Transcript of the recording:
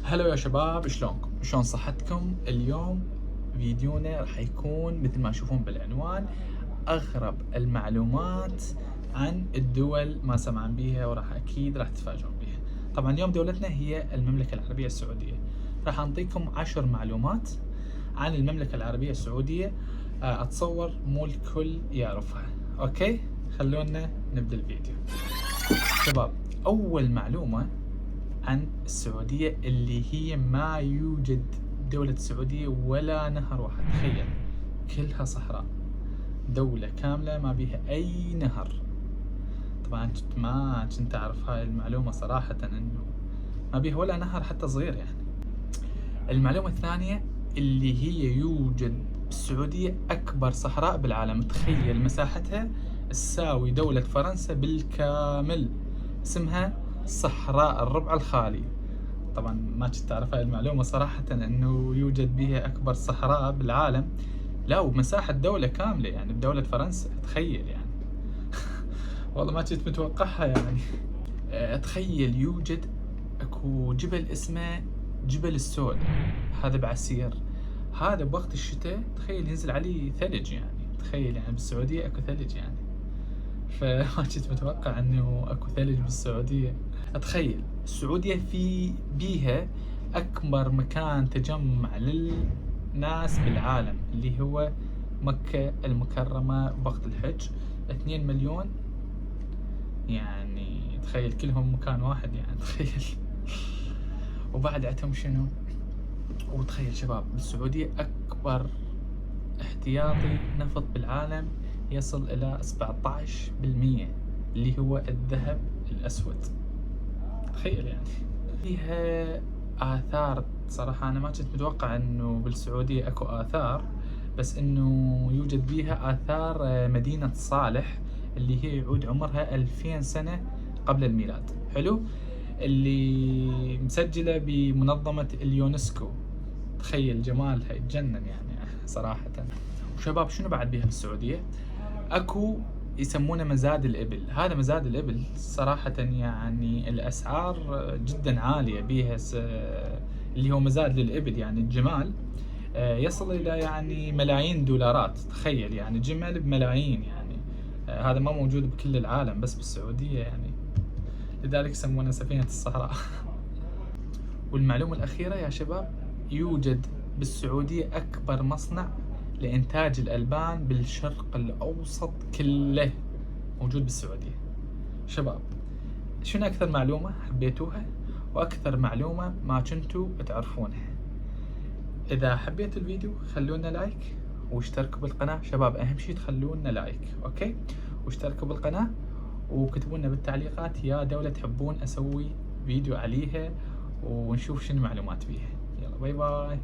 هلا يا شباب، شلونكم؟ شلون صحتكم؟ اليوم فيديونا راح يكون مثل ما تشوفون بالعنوان اغرب المعلومات عن الدول ما سمعان بيها، وراح اكيد راح تتفاجئون بيها. طبعا اليوم دولتنا هي المملكة العربية السعودية. راح انطيكم 10 معلومات عن المملكة العربية السعودية. اتصور مو الكل يعرفها. اوكي، خلونا نبدأ الفيديو. شباب، اول معلومة عن السعودية اللي هي ما يوجد دولة السعودية ولا نهر واحد. تخيل، كلها صحراء، دولة كاملة ما بيها أي نهر. طبعا ما كنت أعرف هاي المعلومة صراحة، إنه ما بيها ولا نهر حتى صغير يعني. المعلومة الثانية اللي هي يوجد بالسعودية أكبر صحراء بالعالم. تخيل مساحتها تساوي دولة فرنسا بالكامل، اسمها صحراء الربع الخالي. طبعا ما كنت تعرف هاي المعلومة صراحة، انه يوجد بها اكبر صحراء بالعالم، لا ومساحة دولة كاملة يعني بدولة فرنسا. تخيل يعني. والله ما كنت متوقعها يعني. تخيل يوجد اكو جبل اسمه جبل السود، هذا بعسير. هذا بوقت الشتاء تخيل ينزل عليه ثلج يعني. تخيل يعني بالسعودية اكو ثلج يعني. فما كنت متوقع انه اكو ثلج بالسعودية. اتخيل السعودية في بيها اكبر مكان تجمع للناس بالعالم، اللي هو مكة المكرمة بوقت الحج. 2 مليون يعني. تخيل كلهم مكان واحد يعني. تخيل. وبعد عندهم شنو؟ وتخيل شباب، بالسعودية اكبر احتياطي نفط بالعالم يصل الى 17%، اللي هو الذهب الاسود. تخيل يعني. فيها آثار. صراحة أنا ما كنت متوقع إنه بالسعودية أكو آثار، بس إنه يوجد بيها آثار مدينة صالح، اللي هي يعود عمرها 2000 سنة قبل الميلاد. حلو، اللي مسجلة بمنظمة اليونسكو. تخيل جمالها، يتجنن يعني صراحة. وشباب، شنو بعد بيها بالسعودية؟ اكو يسمونه مزاد الإبل. هذا مزاد الإبل صراحة يعني الأسعار جدا عالية بيها. اللي هو مزاد للإبل يعني الجمال، يصل إلى يعني ملايين دولارات. تخيل يعني جمل بملايين يعني. هذا ما موجود بكل العالم، بس بالسعودية يعني، لذلك يسمونه سفينة الصحراء. والمعلومة الأخيرة يا شباب، يوجد بالسعودية أكبر مصنع لإنتاج الألبان بالشرق الأوسط كله، موجود بالسعودية. شباب، شنو أكثر معلومة حبيتوها وأكثر معلومة ما كنتوا تعرفونها؟ إذا حبيتوا الفيديو خلونا لايك واشتركوا بالقناة. شباب أهم شي تخلونا لايك، أوكي؟ واشتركوا بالقناة، وكتبوا لنا بالتعليقات يا دولة تحبون أسوي فيديو عليها، ونشوف شنو معلومات بيها. يلا باي باي.